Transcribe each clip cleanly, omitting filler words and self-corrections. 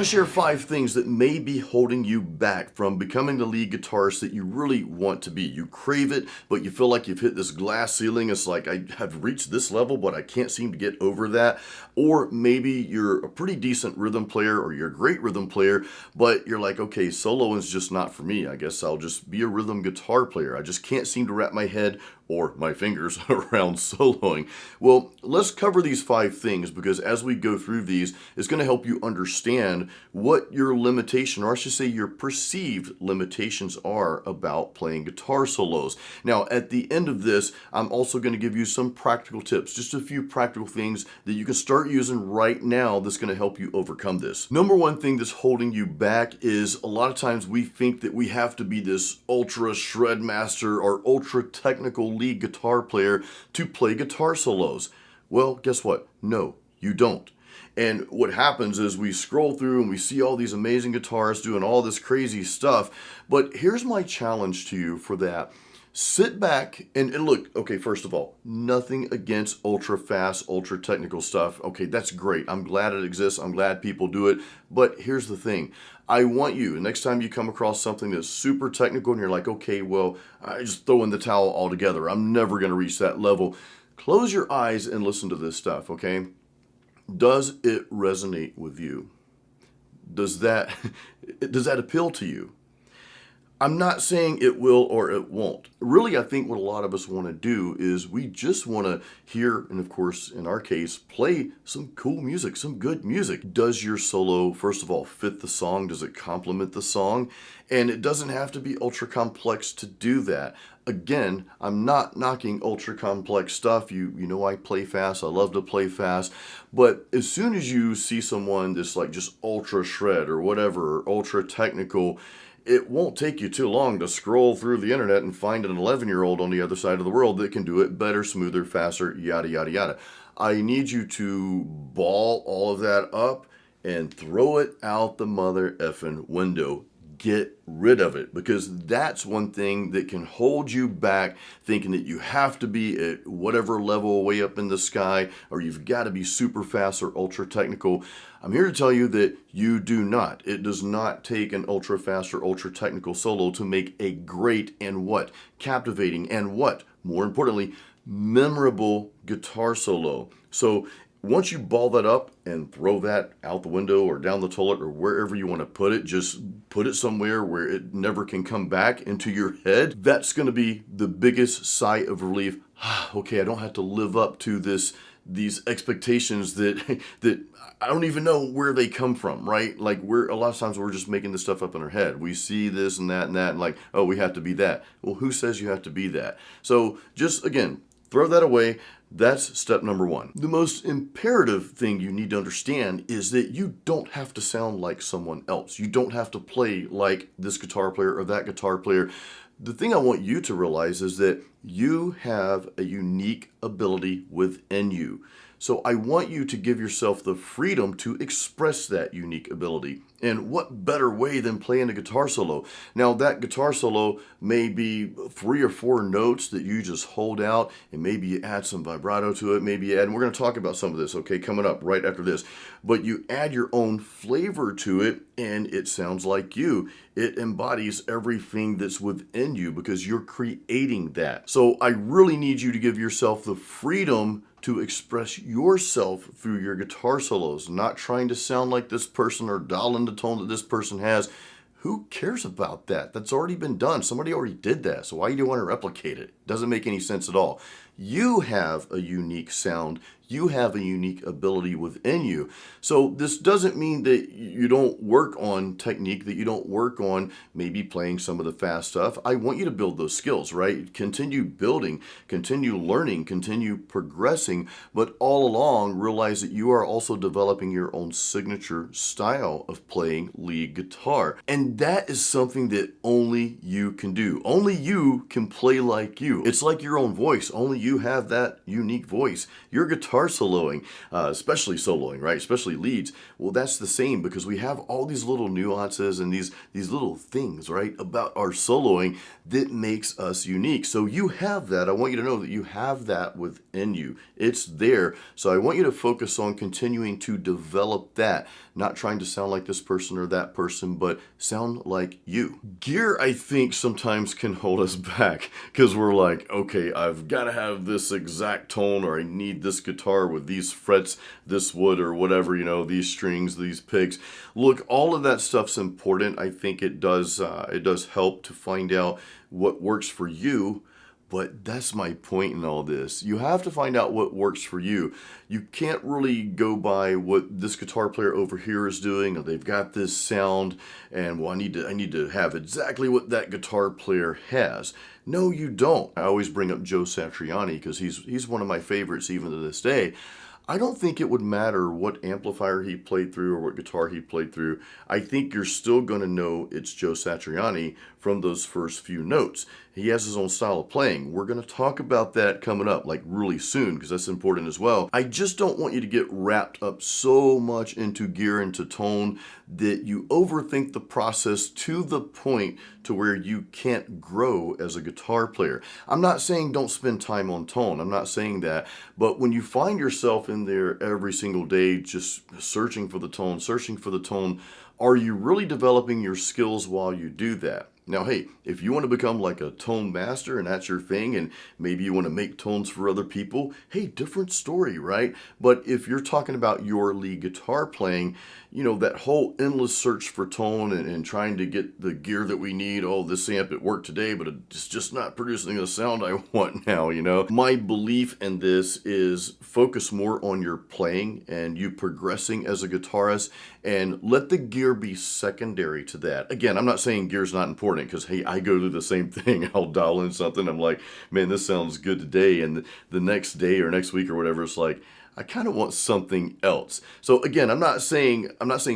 share 5 things that may be holding you back from becoming the lead guitarist that you really want to be. You crave it, but you feel like you've hit this glass ceiling. It's like, I have reached this level, but I can't seem to get over that. Or maybe you're a pretty decent rhythm player, or you're a great rhythm player, but you're like, okay, solo is just not for me. I guess I'll just be a rhythm guitar player. I just can't seem to wrap my head or my fingers around soloing. Well, let's cover these 5 things, because as we go through these, it's going to help you understand what your limitation, or I should say your perceived limitations are about playing guitar solos. Now, at the end of this, I'm also going to give you some practical tips, just a few practical things that you can start using right now that's going to help you overcome this. Number one thing that's holding you back is a lot of times we think that we have to be this ultra shred master or ultra technical lead guitar player to play guitar solos. Well, guess what? No, you don't. And what happens is we scroll through and we see all these amazing guitarists doing all this crazy stuff. But here's my challenge to you for that. Sit back and look, okay, first of all, nothing against ultra fast, ultra technical stuff. Okay, that's great. I'm glad it exists. I'm glad people do it. But here's the thing. I want you, next time you come across something that's super technical and you're like, okay, well, I just throw in the towel altogether. I'm never going to reach that level. Close your eyes and listen to this stuff, okay? Does it resonate with you? Does that appeal to you? I'm not saying it will or it won't. Really, I think what a lot of us want to do is we just want to hear, and of course, in our case, play some cool music, some good music. Does your solo, first of all, fit the song? Does it complement the song? And it doesn't have to be ultra complex to do that. Again, I'm not knocking ultra complex stuff. You know I play fast. I love to play fast. But as soon as you see someone that's like just ultra shred or whatever, or ultra technical, it won't take you too long to scroll through the internet and find an 11-year-old on the other side of the world that can do it better, smoother, faster, yada, yada, yada. I need you to ball all of that up and throw it out the mother effing window. Get rid of it, because that's one thing that can hold you back, thinking that you have to be at whatever level way up in the sky, or you've got to be super fast or ultra technical. I'm here to tell you that you do not. It does not take an ultra fast or ultra technical solo to make a great and what? Captivating and what? More importantly, memorable guitar solo. So once you ball that up and throw that out the window or down the toilet or wherever you want to put it, just put it somewhere where it never can come back into your head. That's going to be the biggest sigh of relief. Okay, I don't have to live up to these expectations that I don't even know where they come from, right? Like a lot of times we're just making this stuff up in our head. We see this and that and like, oh, we have to be that. Well, who says you have to be that? So just again, throw that away. That's step number 1. The most imperative thing you need to understand is that you don't have to sound like someone else. You don't have to play like this guitar player or that guitar player. The thing I want you to realize is that you have a unique ability within you. So I want you to give yourself the freedom to express that unique ability. And what better way than playing a guitar solo? Now, that guitar solo may be 3 or 4 notes that you just hold out, and maybe you add some vibrato to it, maybe you add, and we're going to talk about some of this, okay, coming up right after this. But you add your own flavor to it, and it sounds like you. It embodies everything that's within you because you're creating that. So I really need you to give yourself the freedom to express yourself through your guitar solos, not trying to sound like this person or dial in the tone that this person has. Who cares about that? That's already been done. Somebody already did that. So why do you want to replicate it? Doesn't make any sense at all. You have a unique sound. You have a unique ability within you. So this doesn't mean that you don't work on technique, that you don't work on maybe playing some of the fast stuff. I want you to build those skills, right? Continue building, continue learning, continue progressing, but all along realize that you are also developing your own signature style of playing lead guitar. And that is something that only you can do. Only you can play like you. It's like your own voice. Only you have that unique voice. Your guitar guitar soloing, especially soloing, right? Especially leads. Well, that's the same because we have all these little nuances and these little things, right, about our soloing that makes us unique. So you have that. I want you to know that you have that within you. It's there. So I want you to focus on continuing to develop that, not trying to sound like this person or that person, but sound like you. Gear, I think, sometimes can hold us back because we're like, okay, I've got to have this exact tone, or I need this guitar with these frets, this wood, or whatever, these strings, these picks. Look, all of that stuff's important. I think it does help to find out what works for you. But that's my point in all this. You have to find out what works for you. You can't really go by what this guitar player over here is doing, or they've got this sound, and well, I need to have exactly what that guitar player has. No, you don't. I always bring up Joe Satriani because he's one of my favorites even to this day. I don't think it would matter what amplifier he played through or what guitar he played through. I think you're still going to know it's Joe Satriani from those first few notes. He has his own style of playing. We're going to talk about that coming up, like really soon, because that's important as well. I just don't want you to get wrapped up so much into gear and to tone that you overthink the process to the point to where you can't grow as a guitar player. I'm not saying don't spend time on tone. I'm not saying that. But when you find yourself in there every single day just searching for the tone, are you really developing your skills while you do that? Now, hey, if you want to become like a tone master and that's your thing, and maybe you want to make tones for other people, hey, different story, right? But if you're talking about your lead guitar playing, that whole endless search for tone and trying to get the gear that we need. Oh, this amp, it worked today, but it's just not producing the sound I want now, My belief in this is focus more on your playing and you progressing as a guitarist, and let the gear be secondary to that. Again, I'm not saying gear's not important because, hey, I go through the same thing. I'll dial in something. I'm like, man, this sounds good today. And the next day or next week or whatever, it's like, I kind of want something else. So again, I'm not saying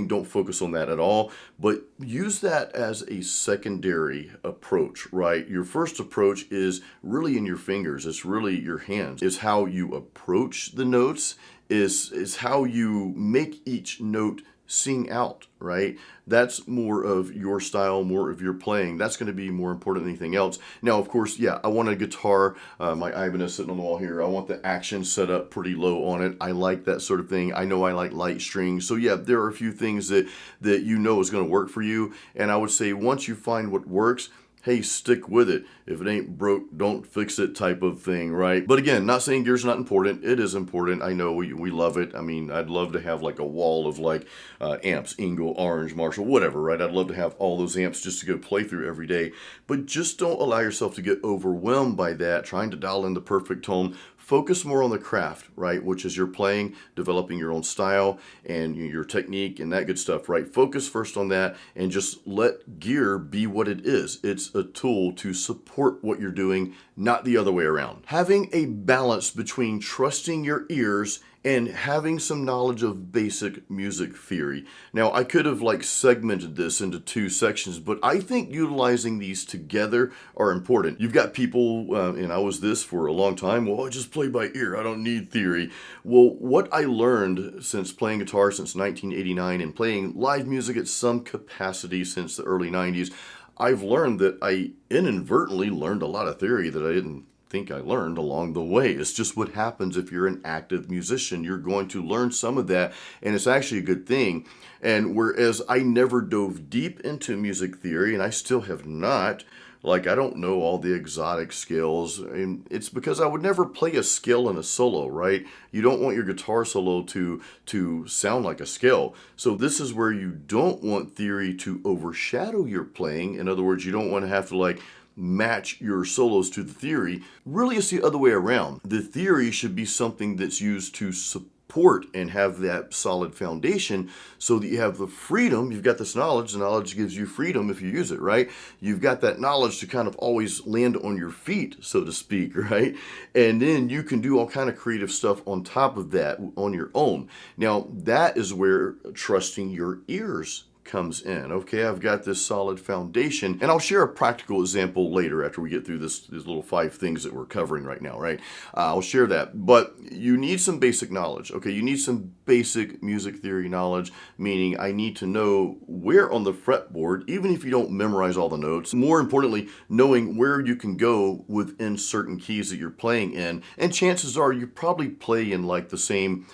don't focus on that at all, but use that as a secondary approach, right? Your first approach is really in your fingers. It's really your hands. It's how you approach the notes, is how you make each note sing out, right? That's more of your style, more of your playing. That's going to be more important than anything else. Now, of course, yeah, I want a guitar. My Ibanez sitting on the wall here. I want the action set up pretty low on it. I like that sort of thing. I know I like light strings. So yeah, there are a few things that is going to work for you. And I would say once you find what works, hey, stick with it. If it ain't broke, don't fix it type of thing, right? But again, not saying gear's not important. It is important. I know we love it. I mean, I'd love to have like a wall of like amps, Engel, Orange, Marshall, whatever, right? I'd love to have all those amps just to go play through every day. But just don't allow yourself to get overwhelmed by that, trying to dial in the perfect tone. Focus more on the craft, right? Which is your playing, developing your own style and your technique and that good stuff, right? Focus first on that and just let gear be what it is. It's a tool to support what you're doing, not the other way around. Having a balance between trusting your ears and having some knowledge of basic music theory. Now, I could have like segmented this into two sections, but I think utilizing these together are important. You've got people, and I was this for a long time, well, I just play by ear, I don't need theory. Well, what I learned since playing guitar since 1989 and playing live music at some capacity since the early 90s, I've learned that I inadvertently learned a lot of theory that I didn't think I learned along the way. It's just what happens if you're an active musician. You're going to learn some of that, and it's actually a good thing. And whereas I never dove deep into music theory, and I still have not, like I don't know all the exotic scales, and it's because I would never play a scale in a solo, right? You don't want your guitar solo to sound like a scale. So this is where you don't want theory to overshadow your playing. In other words, you don't want to have to like match your solos to the theory. Really, it's the other way around. The theory should be something that's used to support and have that solid foundation so that you have the freedom. You've got this knowledge. The knowledge gives you freedom if you use it, right? You've got that knowledge to kind of always land on your feet, so to speak, right? And then you can do all kind of creative stuff on top of that on your own. Now, that is where trusting your ears comes in. Okay, I've got this solid foundation, and I'll share a practical example later after we get through these little 5 things that we're covering right now, right? I'll share that, but you need some basic knowledge. Okay, you need some basic music theory knowledge, meaning I need to know where on the fretboard, even if you don't memorize all the notes, more importantly, knowing where you can go within certain keys that you're playing in, and chances are you probably play in like the same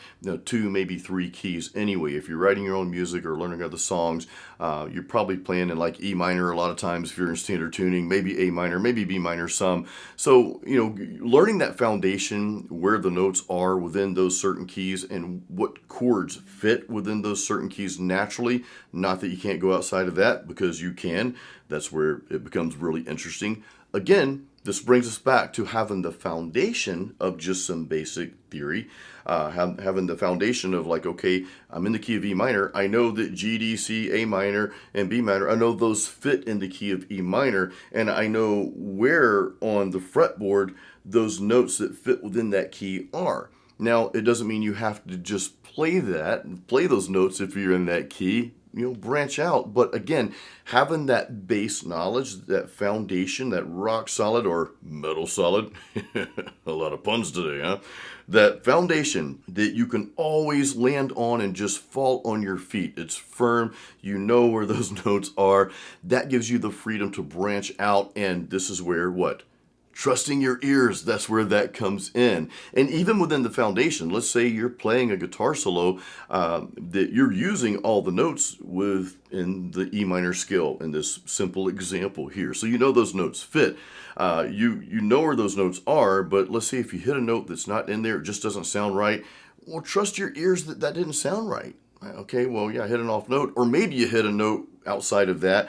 2, maybe 3 keys anyway. If you're writing your own music or learning other songs, you're probably playing in like E minor a lot of times if you're in standard tuning, maybe A minor, maybe B minor some. So, learning that foundation, where the notes are within those certain keys and what chords fit within those certain keys naturally, not that you can't go outside of that, because you can. That's where it becomes really interesting. Again, this brings us back to having the foundation of just some basic theory, having the foundation of like, okay, I'm in the key of E minor. I know that G, D, C, A minor, and B minor, I know those fit in the key of E minor, and I know where on the fretboard those notes that fit within that key are. Now, it doesn't mean you have to just play those notes if you're in that key. Branch out. But again, having that base knowledge, that foundation, that rock solid or metal solid, a lot of puns today, huh? That foundation that you can always land on and just fall on your feet. It's firm. You know where those notes are. That gives you the freedom to branch out. And this is where what? Trusting your ears, that's where that comes in. And even within the foundation, let's say you're playing a guitar solo that you're using all the notes within the E minor scale in this simple example here. So you know those notes fit. You know where those notes are, but let's say if you hit a note that's not in there, it just doesn't sound right. Well, trust your ears that didn't sound right. Okay, well, yeah, I hit an off note. Or maybe you hit a note outside of that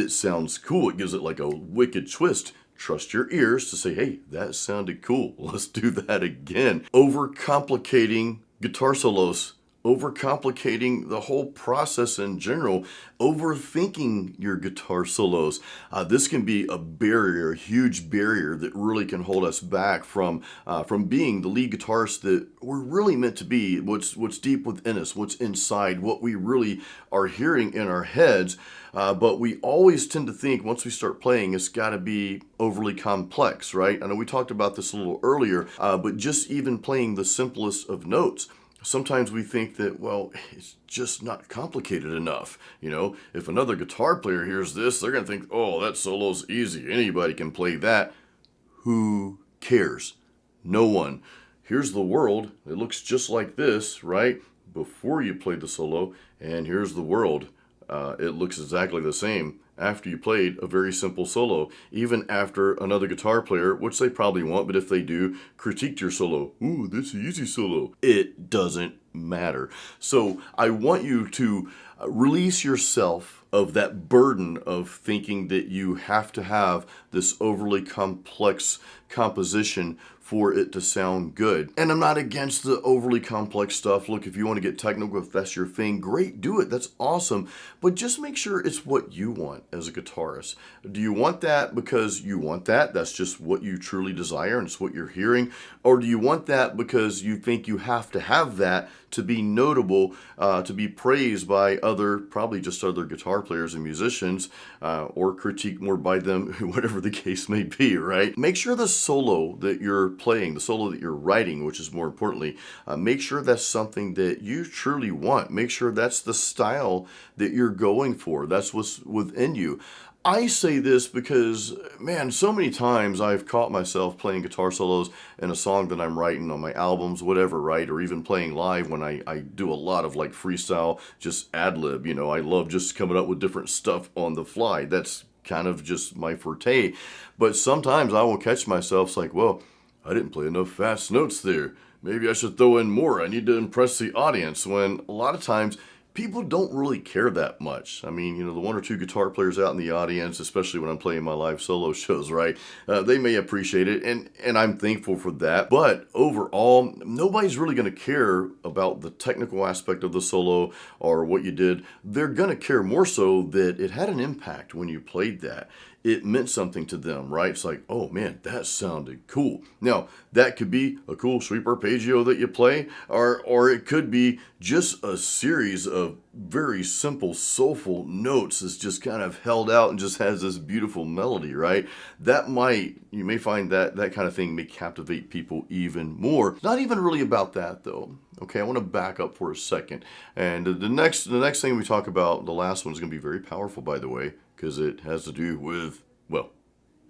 sounds cool. It gives it like a wicked twist. Trust your ears to say, hey, that sounded cool. Let's do that again. Overcomplicating guitar solos, overcomplicating the whole process in general, overthinking your guitar solos. This can be a barrier, a huge barrier that really can hold us back from being the lead guitarist that we're really meant to be, what's deep within us, what's inside, what we really are hearing in our heads. But we always tend to think once we start playing, it's got to be overly complex, right? I know we talked about this a little earlier, but just even playing the simplest of notes, sometimes we think that, well, it's just not complicated enough. If another guitar player hears this, they're going to think, oh, that solo's easy. Anybody can play that. Who cares? No one. Here's the world. It looks just like this, right? Before you played the solo, and here's the world. It looks exactly the same after you played a very simple solo, even after another guitar player, which they probably won't, but if they do, critiqued your solo. Ooh, that's an easy solo. It doesn't matter. So I want you to release yourself of that burden of thinking that you have to have this overly complex composition for it to sound good. And I'm not against the overly complex stuff. Look, if you want to get technical, if that's your thing, great, do it. That's awesome. But just make sure it's what you want as a guitarist. Do you want that because you want that? That's just what you truly desire and it's what you're hearing. Or do you want that because you think you have to have that to be notable, to be praised by probably just other guitar players and musicians, or critiqued more by them, whatever the case may be, right? Make sure the solo that you're playing, the solo that you're writing, which is more importantly, make sure that's something that you truly want. Make sure that's the style that you're going for. That's what's within you. I say this because, man, so many times I've caught myself playing guitar solos in a song that I'm writing on my albums, whatever, right? Or even playing live when I do a lot of like freestyle, just ad-lib. I love just coming up with different stuff on the fly. That's kind of just my forte. But sometimes I will catch myself like, well, I didn't play enough fast notes there. Maybe I should throw in more. I need to impress the audience. When a lot of times people don't really care that much. I mean, the 1 or 2 guitar players out in the audience, especially when I'm playing my live solo shows, right? They may appreciate it, and I'm thankful for that. But overall, nobody's really going to care about the technical aspect of the solo or what you did. They're going to care more so that it had an impact when you played that. it meant something to them, right? It's like, oh man, that sounded cool. Now, that could be a cool sweep arpeggio that you play, or it could be just a series of very simple, soulful notes that's just kind of held out and just has this beautiful melody, right? You may find that kind of thing may captivate people even more. It's not even really about that though. Okay, I want to back up for a second. And the next thing we talk about, the last one, is going to be very powerful, by the way, because it has to do with, well,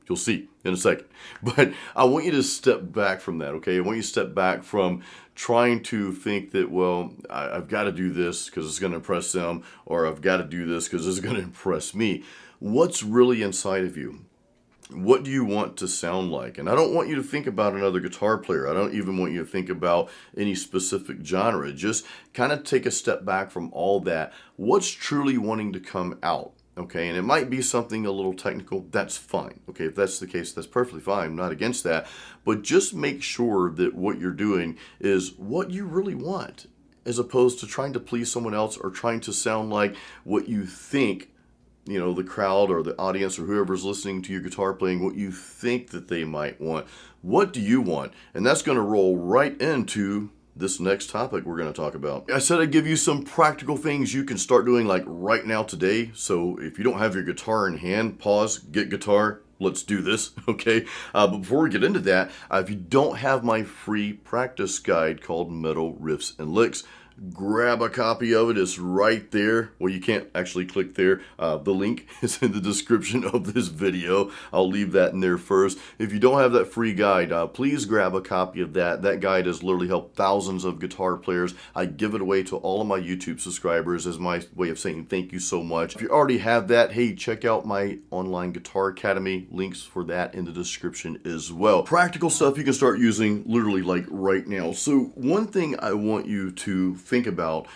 you'll see in a second. But I want you to step back from that, okay? I want you to step back from trying to think that, well, I've got to do this because it's going to impress them, or I've got to do this because it's going to impress me. What's really inside of you? What do you want to sound like? And I don't want you to think about another guitar player. I don't even want you to think about any specific genre. Just kind of take a step back from all that. What's truly wanting to come out? Okay, and it might be something a little technical. That's fine. Okay, if that's the case, that's perfectly fine. I'm not against that. But just make sure that what you're doing is what you really want, as opposed to trying to please someone else or trying to sound like what you think, you know, the crowd or the audience or whoever's listening to your guitar playing, what you think that they might want. What do you want? And that's going to roll right into this next topic we're going to talk about. I said I'd give you some practical things you can start doing like right now today. So if you don't have your guitar in hand, pause, get guitar. Let's do this, okay? But before we get into that, if you don't have my free practice guide called Metal Riffs and Licks, grab a copy of it. It's right there. Well, you can't actually click there. The link is in the description of this video. I'll leave that in there first. If you don't have that free guide, please grab a copy of that. That guide has literally helped thousands of guitar players. I give it away to all of my YouTube subscribers as my way of saying thank you so much. If you already have that, hey, check out my online Guitar Academy. Links for that in the description as well. Practical stuff you can start using literally like right now. So one thing I want you to think about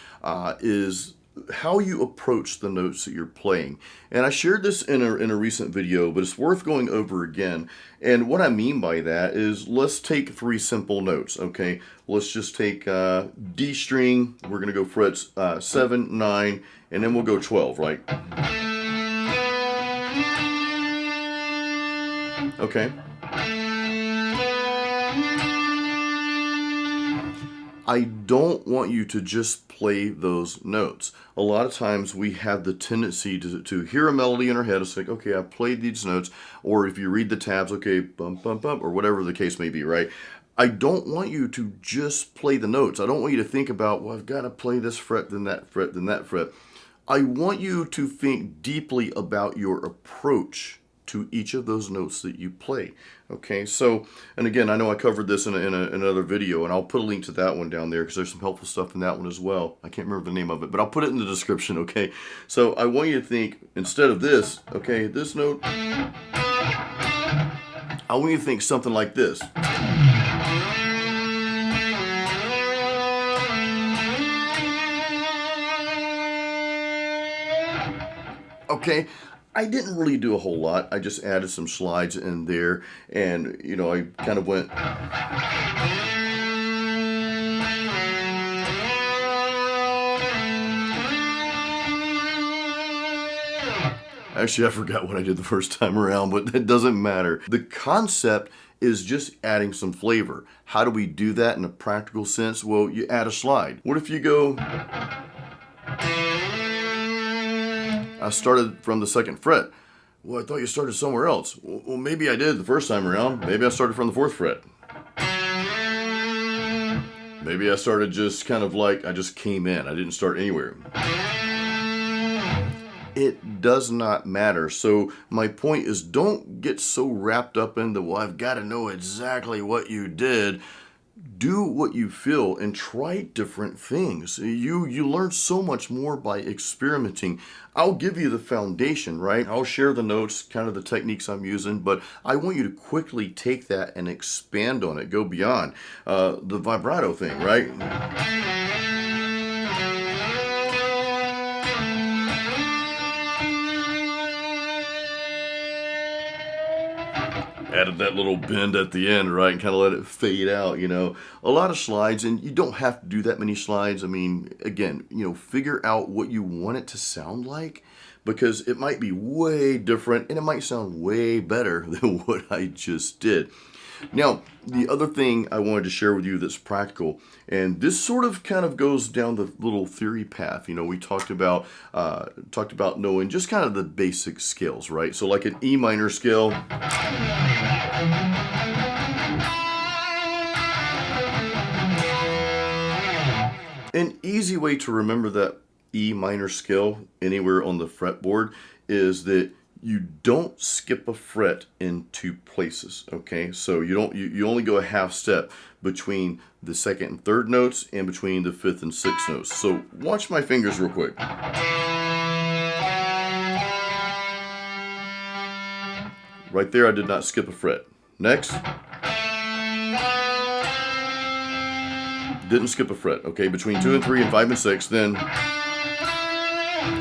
is how you approach the notes that you're playing. And I shared this in a recent video, but it's worth going over again. And what I mean by that is, let's take 3 simple notes, okay? Let's just take D string, we're gonna go frets 7, 9, and then we'll go 12, right? Okay. I don't want you to just play those notes. A lot of times we have the tendency to hear a melody in our head. It's like, okay, I played these notes. Or if you read the tabs, okay, bump, bump, bump, or whatever the case may be, right? I don't want you to just play the notes. I don't want you to think about, well, I've got to play this fret, then that fret, then that fret. I want you to think deeply about your approach to each of those notes that you play. Okay, so, and again, I know I covered this in another video, and I'll put a link to that one down there because there's some helpful stuff in that one as well. I can't remember the name of it, but I'll put it in the description, okay? So I want you to think, instead of this, okay, this note, I want you to think something like this. Okay, I didn't really do a whole lot. I just added some slides in there, and you know, I kind of went. Actually, I forgot what I did the first time around, but it doesn't matter. The concept is just adding some flavor. How do we do that in a practical sense? Well, you add a slide. What if you go... I started from the 2nd fret. Well, I thought you started somewhere else. Well, maybe I did the first time around. Maybe I started from the 4th fret. Maybe I started just kind of like, I just came in. I didn't start anywhere. It does not matter. So my point is, don't get so wrapped up in the, well, I've got to know exactly what you did. Do what you feel and try different things. You learn so much more by experimenting. I'll give you the foundation, right? I'll share the notes, kind of the techniques I'm using, but I want you to quickly take that and expand on it, go beyond. The vibrato thing, right? Added that little bend at the end, right, and kind of let it fade out, you know. A lot of slides, and you don't have to do that many slides. I mean, again, you know, figure out what you want it to sound like, because it might be way different and it might sound way better than what I just did. Now, the other thing I wanted to share with you that's practical, and this sort of kind of goes down the little theory path. You know, we talked about knowing just kind of the basic scales, right? So like an E minor scale. An easy way to remember that E minor scale anywhere on the fretboard is that you don't skip a fret in two places, okay? So you only go a half step between the second and third notes and between the fifth and sixth notes. So watch my fingers real quick. Right there, I did not skip a fret. Next. Didn't skip a fret, okay? Between 2 and 3 and 5 and 6, then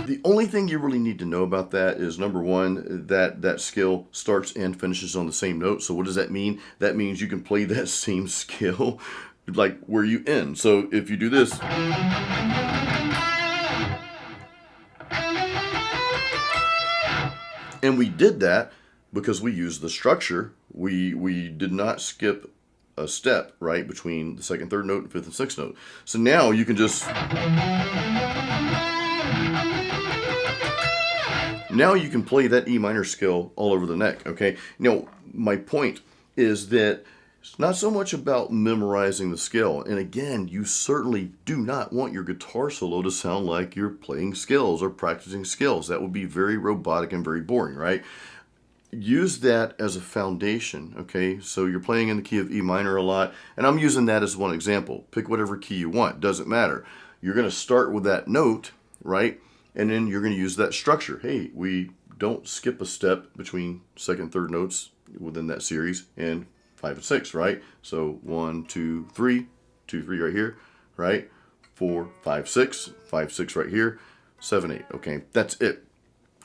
the only thing you really need to know about that is, number one, that scale starts and finishes on the same note. So what does that mean? That means you can play that same scale like where you end. So if you do this, and we did that because we used the structure, we did not skip a step, right, between the second, third note, and fifth and sixth note. So now you can just, now you can play that E minor scale all over the neck, okay? Now, my point is that it's not so much about memorizing the scale. And again, you certainly do not want your guitar solo to sound like you're playing scales or practicing scales. That would be very robotic and very boring, right? Use that as a foundation, okay? So you're playing in the key of E minor a lot, and I'm using that as one example. Pick whatever key you want, doesn't matter. You're gonna start with that note, right? And then you're gonna use that structure. Hey, we don't skip a step between second, third notes within that series and 5 and 6, right? So 1, 2, 3, 2, 3 right here, right? 4, 5, 6, 5, 6 right here, 7, 8, okay? That's it.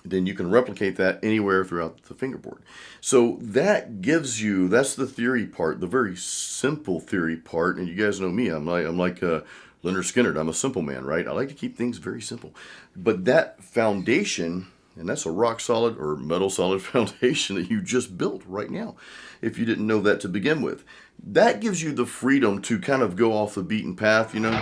Then you can replicate that anywhere throughout the fingerboard. So that gives you, that's the theory part, the very simple theory part. And you guys know me, I'm like Leonard Skinner. I'm a simple man, right? I like to keep things very simple. But that foundation, and that's a rock solid or metal solid foundation that you just built right now, if you didn't know that to begin with. That gives you the freedom to kind of go off the beaten path, you know?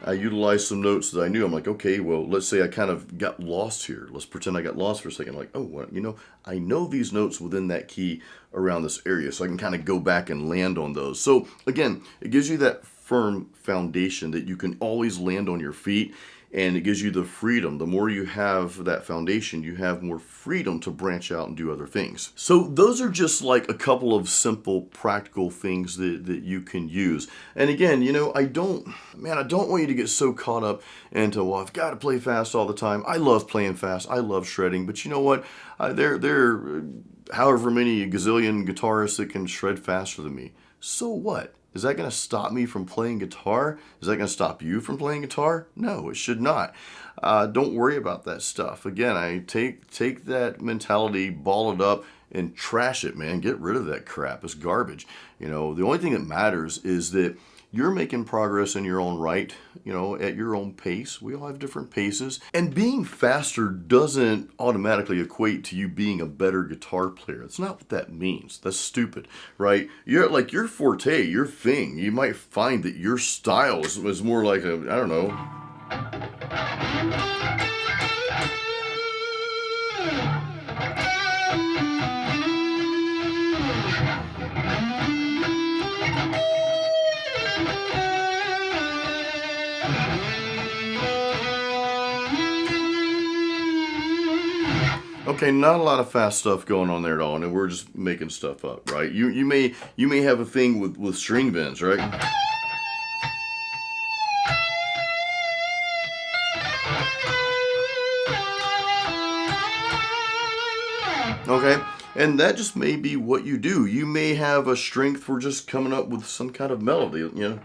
I utilized some notes that I knew. I'm like, okay, well, let's say I kind of got lost here. Let's pretend I got lost for a second. Like, oh, well, you know, I know these notes within that key around this area, so I can kind of go back and land on those. So again, it gives you that firm foundation that you can always land on your feet, and it gives you the freedom. The more you have that foundation, you have more freedom to branch out and do other things. So those are just like a couple of simple practical things that you can use. And again, you know, I don't want you to get so caught up into, well, I've got to play fast all the time. I love playing fast. I love shredding. But you know what? There are however many gazillion guitarists that can shred faster than me. So what? Is that going to stop me from playing guitar? Is that going to stop you from playing guitar? No, it should not. Don't worry about that stuff. Again, I take that mentality, ball it up, and trash it, man. Get rid of that crap. It's garbage. You know, the only thing that matters is that you're making progress in your own right, you know, at your own pace. We all have different paces. And being faster doesn't automatically equate to you being a better guitar player. That's not what that means. That's stupid, right? You're like your forte, your thing. You might find that your style is more like a, I don't know. Okay, not a lot of fast stuff going on there at all, and we're just making stuff up, right? You may have a thing with string bends, right? Okay, and that just may be what you do. You may have a strength for just coming up with some kind of melody, you know?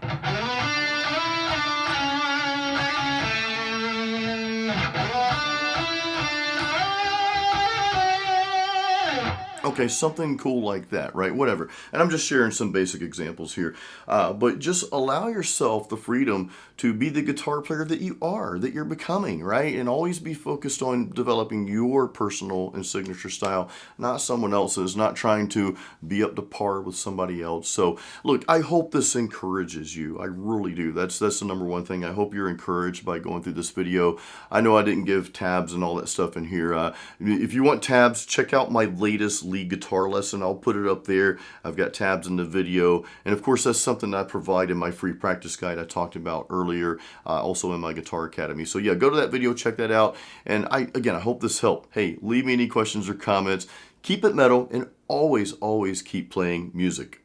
Okay, something cool like that, right? Whatever. And I'm just sharing some basic examples here. But just allow yourself the freedom to be the guitar player that you are, that you're becoming, right? And always be focused on developing your personal and signature style, not someone else's, not trying to be up to par with somebody else. So, look, I hope this encourages you. I really do. That's the number one thing. I hope you're encouraged by going through this video. I know I didn't give tabs and all that stuff in here. If you want tabs, check out my latest lead guitar lesson. I'll put it up there. I've got tabs in the video. And of course, that's something I provide in my free practice guide I talked about earlier, also in my Guitar Academy. So yeah, go to that video, check that out. And I hope this helped. Hey, leave me any questions or comments. Keep it metal and always, always keep playing music.